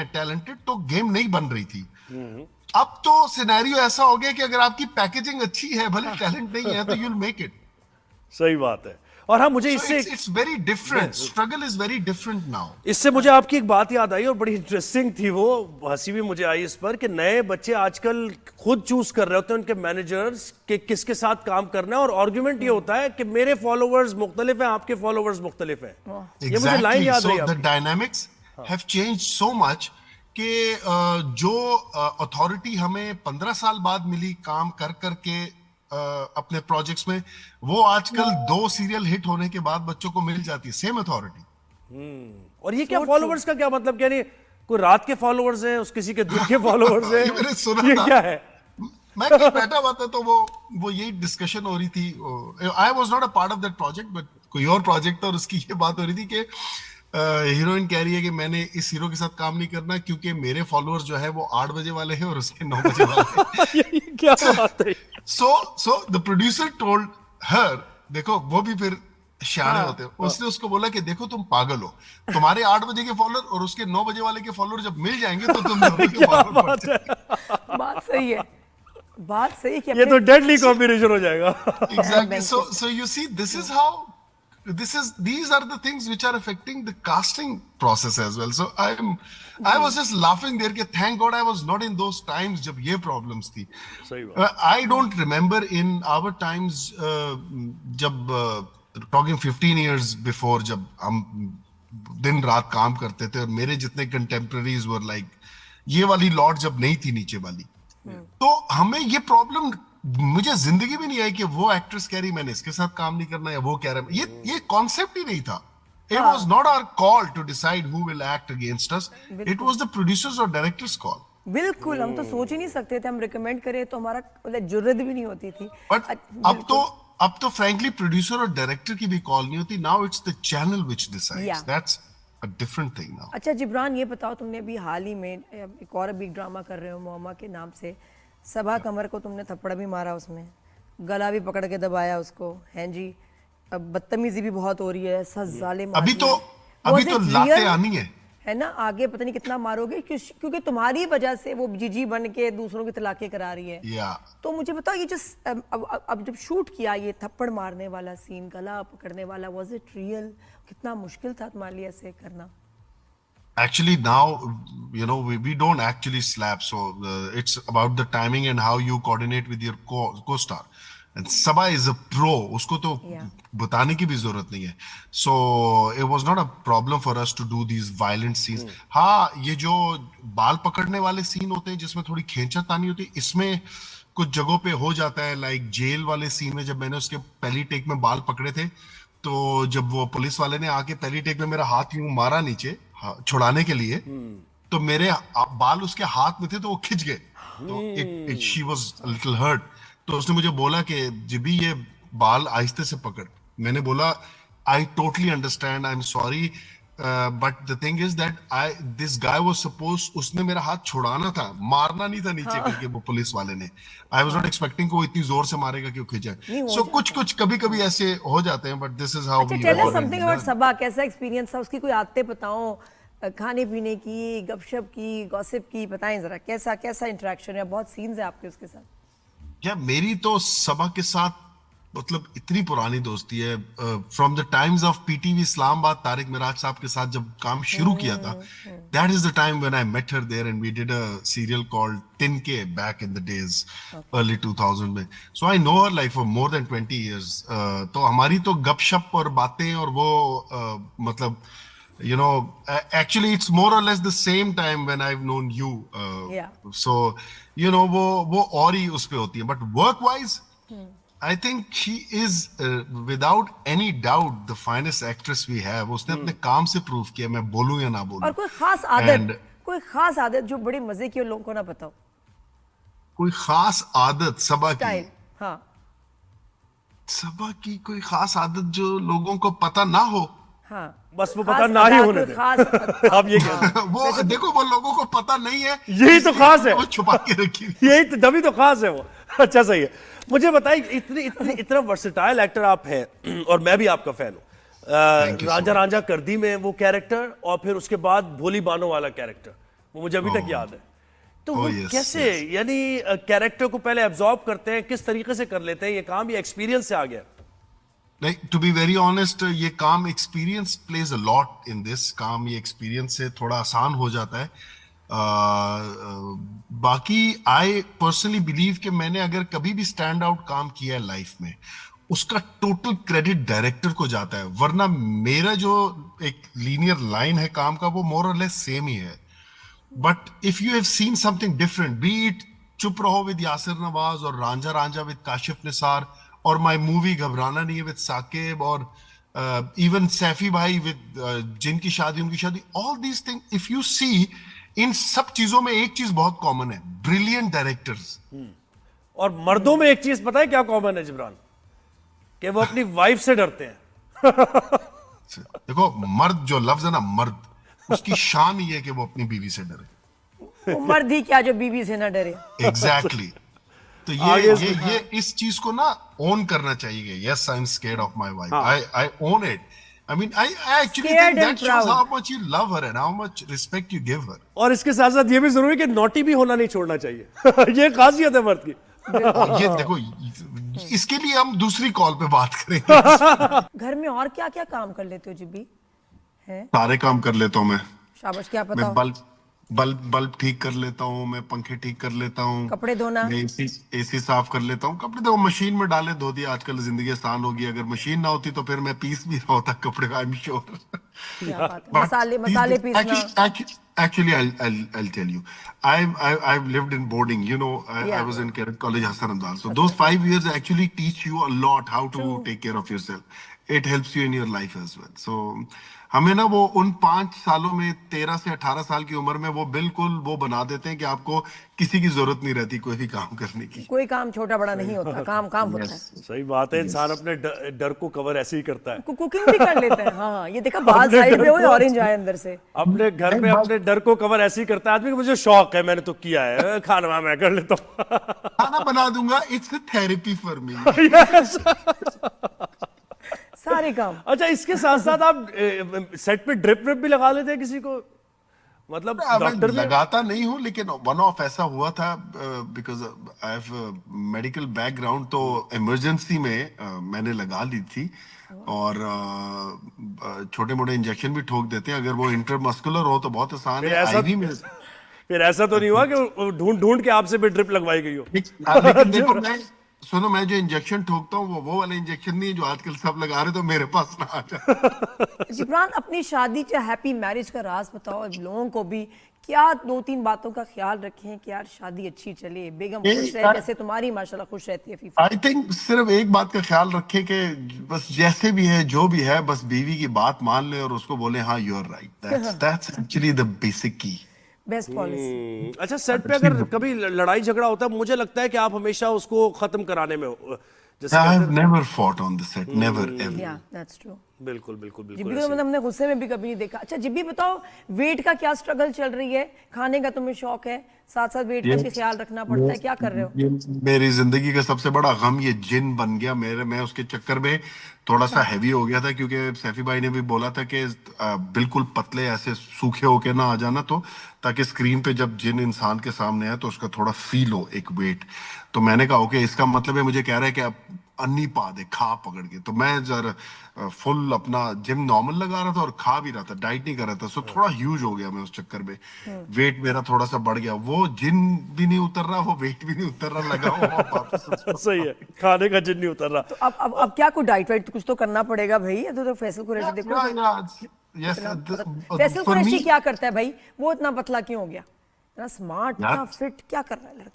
हैं टैलेंटेड, तो गेम नहीं बन रही थी। अब तो सिनेरियो ऐसा हो गया कि अगर आपकी पैकेजिंग अच्छी है, भले टैलेंट नहीं है, तो यू विल मेक इट। सही बात है। और हाँ, मुझे इससे it's very different, struggle is very different now. इससे मुझे आपकी एक बात याद आई और बड़ी इंटरेस्टिंग थी, वो हंसी भी मुझे आई इस पर कि नए बच्चे आजकल खुद चूज कर रहे होते हैं उनके मैनेजर्स के किसके साथ काम करना है, और आर्गुमेंट ये होता है कि मेरे फॉलोअर्स मुख्तलिफ हैं, आपके फॉलोअर्स मुख्तलिफ हैं। ये मुझे लाइन याद रही। The dynamics have changed so much कि जो अथॉरिटी हमें 15 साल बाद मिली काम कर करके अपने प्रोजेक्ट्स में, वो आजकल 2 सीरियल हिट होने के बाद बच्चों को मिल जाती है, सेम अथॉरिटी। और ये क्या फॉलोअर्स का क्या मतलब, क्या नहीं कोई रात के फॉलोअर्स हैं, उस किसी के दिन के फॉलोअर्स हैं? ये मैंने सुना ये था। क्या है? मैं कहीं बैठा हुआ था तो वो यही डिस्कशन हो रही थी। I was not a part of that project, but कोई और प्रोजेक्ट था और उसकी ये बात हो रही थी कि हीरोइन कह रही है कि मैंने इस हीरो के साथ काम नहीं करना क्योंकि मेरे फॉलोअर्स जो है वो 8 बजे वाले हैं और उसके 9 बजे वाले हैं। ये क्या बात है? So the producer told her, देखो वो भी फिर शाणे होते हैं, उसने उसको बोला कि देखो तुम पागल हो, तुम्हारे 8 बजे के फॉलोअर और उसके 9 बजे वाले के फॉलोअर जब मिल जाएंगे तो तुम दोनों के फॉलोअर बढ़ जाएंगे। बात सही है, बात सही है कि ये तो डेडली कॉम्बिनेशन हो जाएगा। Exactly. So you see, these are the things which are affecting the casting process as well. So I was just laughing there कि thank God I was not in those times जब ये problems थी। सही बात। I don't remember in our times जब talking 15 years before, जब हम दिन रात काम करते थे और मेरे जितने contemporaries were like ये वाली लॉट जब नहीं थी नीचे वाली, तो हमें ये प्रॉब्लम, मुझे जिंदगी भी नहीं आई कि वो एक्ट्रेस कह रही मैंने इसके साथ काम नहीं करना, या वो कह रहा है, ये कॉन्सेप्ट ही नहीं था। It was not our call to decide who will act against us. It was the producers or directors' call. बिल्कुल, हम तो सोच ही नहीं सकते थे, हम रिकमेंड करें तो हमारा मतलब जुर्रत भी नहीं होती थी। But अब तो frankly प्रोड्यूसर और डायरेक्टर की भी कॉल नहीं होती। Now it's the channel which decides. Yeah. That's a different thing now. अच्छा जिब्रान, ये बताओ, तुमने अभी हाल ही में एक और बिग ड्रामा कर रहे हो मोमा के नाम से, सबा कमर को तुमने थप्पड़ भी मारा, उसमें गला भी पकड़ के दबाया उसको, हैं जी, अब बदतमीजी भी बहुत हो रही है, सच जालिम अभी तो लाते आनी है ना, आगे पता नहीं कितना मारोगे, क्योंकि तुम्हारी वजह से वो जीजी बन के दूसरों की तलाके करा रही है। तो मुझे बताओ, ये जो अब जब शूट किया ये थप्पड़ मारने वाला सीन, गला पकड़ने वाला, वाज इट रियल? कितना मुश्किल था तुम्हारे लिए ऐसे करना? Actually now, we don't actually slap, so it's about the timing and how you coordinate with your co-star. And Sabah is a pro, उसको तो बताने की भी जरूरत नहीं है. So it was not a problem for us to do these violent scenes. हाँ, ये जो बाल पकड़ने वाले सीन होते हैं जिसमें थोड़ी खींचातानी होती है, इसमें कुछ जगहों पे हो जाता है। लाइक जेल वाले सीन में जब मैंने उसके पहली टेक में बाल पकड़े थे, तो जब वो पुलिस वाले ने आके पहली टेक में मेरा हाथ यूं मारा नीचे छुड़ाने के लिए, तो मेरे बाल उसके हाथ में थे तो वो खिंच गए, तो she was a little hurt. तो उसने मुझे बोला कि जिबी ये बाल आहिस्ते से पकड़। मैंने बोला I totally understand, I am sorry, but the thing is that this guy was suppose, उसने मेरा हाथ छुड़ाना था, मारना नहीं था नीचे करके वो पुलिस वाले ने। आई वाज नॉट एक्सपेक्टिंग को इतनी जोर से मारेगा कि वो खिंच जाए। सो कुछ कभी ऐसे हो जाते हैं, but this is how we tell us something about Saba. कैसा एक्सपीरियंस था उसकी? कोई आदतें बताओ, खाने पीने की, गपशप की, गॉसिप की, बताएं जरा कैसा इंटरेक्शन है? बहुत सीन्स है आपके उसके साथ। या मेरी तो सबा के साथ मतलब इतनी पुरानी दोस्ती है, from the times of PTV Islamabad, Tariq Miraj साहब के साथ जब काम शुरू किया था, that is the time when I met her there and we did a serial called Tinke back in the days early 2000 में। So I know her like for more than 20 years. तो हमारी तो गपशप और बातें और वो मतलब actually it's more or less the same time when I've known you. So वो और ही उस पे होती है, but work wise I think she is without any doubt the finest actress we have. उसने अपने काम से प्रूव किया, मैं बोलूं या ना बोलूं। और कोई खास आदत जो बड़ी मजे की लोगों को ना बताओ? कोई खास आदत सबा की? हाँ, सबा की कोई खास आदत जो लोगों को पता ना हो? हाँ, बस वो पता ना ही होने दे। आप ये कह वो देखो, वो लोगों को पता नहीं है, यही तो खास है, वो छुपा के रखी, यही तो तभी तो खास है वो। अच्छा, सही है। मुझे बताइए, इतना वर्सेटाइल एक्टर आप हैं और मैं भी आपका फैन हूँ। रांझा रांझा कर दी में वो कैरेक्टर, और फिर उसके बाद भोली बानो वाला कैरेक्टर, वो मुझे अभी तक याद है। तो वो yes, कैसे यानी कैरेक्टर को पहले एब्जॉर्ब करते हैं, किस तरीके से कर लेते हैं ये काम, ये एक्सपीरियंस से आ गया? Like, to be very honest, ये काम experience plays a lot in this. काम ये एक्सपीरियंस से थोड़ा आसान हो जाता है। बाकी आई पर्सनली बिलीव कि मैंने अगर कभी भी स्टैंड आउट काम किया है लाइफ में, उसका टोटल क्रेडिट डायरेक्टर को जाता है, वरना मेरा जो एक लीनियर लाइन है काम का वो मोर और लेस सेम ही है। But if you have seen something different, B it चुप रहो विद यासिर नवाज और रांझा रांझा विद काशिफ निसार, और माय मूवी घबराना नहीं है विद साकिब, और इवन सैफी भाई विद जिनकी शादी उनकी शादी, all these thing if you see, इन सब चीजों में एक चीज बहुत कॉमन है, ब्रिलियंट डायरेक्टर्स। और मर्दों में एक चीज पता है क्या कॉमन है जिब्रान? कि वो अपनी वाइफ से डरते हैं। देखो, मर्द जो लफ्ज है ना, मर्द, उसकी शान ये है कि वो अपनी बीवी से डरे। वो मर्द ही क्या जो बीवी से ना डरे। एग्जैक्टली तो ये इस चीज को ना ओन करना चाहिए। Yes, I am scared of my wife, I own it. I mean, I actually Scared think that and shows proud. how much you love her and how much respect you give her. और इसके साथ साथ ये भी जरूरी है कि naughty भी होना नहीं छोड़ना चाहिए। ये खासियत है मर्द की। ये देखो, इसके लिए हम दूसरी कॉल पे बात करेंगे। घर में और क्या क्या काम कर लेते हो जिब्बी? हैं? सारे काम कर लेता हूँ मैं। शाबाश, क्या पता मैं बल्ब ठीक कर लेता हूँ, मैं पंखे ठीक कर लेता हूँ, कपड़े धोना, मैं एसी साफ कर लेता हूँ। कपड़े देखो मशीन में डाले धो दिया, आजकल जिंदगी आसान होगी। अगर मशीन ना होती तो फिर मैं पीस भी रहा होता कपड़े, आई एम श्योर। क्या बात है, मसाले पीसना। Actually, I'll tell you. I've lived in boarding. You know, I was in Cadet College, Hassan Andal. So those 5 years actually teach you a lot how to take care of yourself. It helps you in your life as well. So हमें ना वो उन 5 सालों में 13 से 18 साल की उम्र में वो बिल्कुल वो बना देते हैं कि आपको किसी की जरूरत नहीं रहती कोई भी काम करने की। कोई काम छोटा बड़ा नहीं होता, काम होता है। सही बात है, इंसान अपने डर को कवर ऐसे ही करता है। कुकिंग भी कर लेते हैं। हाँ, ये देखा बाल साइड में वो ऑरेंज आए अंदर से। अपने घर में अपने डर को कवर ऐसे ही करता है आदमी। मुझे शौक है, मैंने तो किया है, खाना मैं कर लेता हूँ। खाना बना दूंगा, it's a therapy for me. सारे काम। अच्छा, इसके साथ साथ आप सेट पे ड्रिप भी लगा लेते हैं किसी को? मतलब डॉक्टर लगाता नहीं हूँ, लेकिन वन ऑफ ऐसा हुआ था, because I have medical background, तो इमरजेंसी में मैंने लगा ली थी। और छोटे मोटे इंजेक्शन भी ठोक देते हैं, अगर वो इंटरमस्कुलर हो तो बहुत आसान है। आईवी में फिर ऐसा तो नहीं हुआ कि ढूंढ के आपसे भी ड्रिप लगवाई गई हो? लेकिन देखो, मैं जो इंजेक्शन ठोकता हूँ वो वाला इंजेक्शन नहीं है जो आजकल सब लगा रहे, तो मेरे पास ना आ जाए। जिब्रान, अपनी शादी या हैप्पी मैरिज का राज बताओ लोगों को भी। क्या 2-3 बातों का ख्याल रखें कि यार शादी अच्छी चले, बेगम खुश रहे, जैसे तुम्हारी माशाल्लाह खुश रहती है फीफा? आई थिंक सिर्फ एक बात का ख्याल रखें कि बस जैसे भी है जो भी है, बस बीवी की बात मान ले और उसको बोले हाँ you are right. That's actually the basic key, best policy. अच्छा, सेट पे अगर कभी लड़ाई झगड़ा होता है, मुझे लगता है कि आप हमेशा उसको खत्म कराने में हो। जैसे I have never fought on the set, never ever. Yeah, that's true. बिल्कुल बिल्कुल जिब्बी बिल्कुल को मतलब हमने गुस्से में भी कभी नहीं देखा। अच्छा जिब्बी, बताओ वेट का क्या स्ट्रगल चल रही है? खाने का तुम्हें शौक है, साथ साथ वेट का भी ख्याल रखना पड़ता है, क्या कर रहे हो? ये मेरी जिंदगी का सबसे बड़ा गम ये जिन बन गया मैं उसके चक्कर में थोड़ा सा हैवी हो गया था, क्योंकि सैफी भाई ने भी बोला था कि बिल्कुल पतले ऐसे सूखे होके ना आ जाना, तो ताकि स्क्रीन पे जब जिन इंसान के सामने है तो उसका थोड़ा फील हो एक वेट। तो मैंने कहा ओके, इसका मतलब है मुझे कह रहा है कि आप अन्नी पा दे, खा पकड़ के। तो मैं जरा फुल अपना जिम नॉर्मल लगा रहा था और खा भी रहा था, डाइट नहीं कर रहा था। सो थोड़ा ह्यूज हो गया मैं उस चक्कर में, वेट मेरा थोड़ा सा बढ़ गया। वो जिन भी नहीं उतर रहा, वो वेट भी नहीं उतर रहा, लगा हुआ वापस। सही है, खाने का जिन नहीं उतर रहा। तो अब क्या कोई डाइट वाइट कुछ तो करना पड़ेगा भाई। तो फैसल कुरैशी देखो, फैसल कुरैशी क्या करता है भाई? वो इतना पतला क्यों हो गया? इतना स्मार्ट, इतना फिट, क्या कर रहा है लड़का?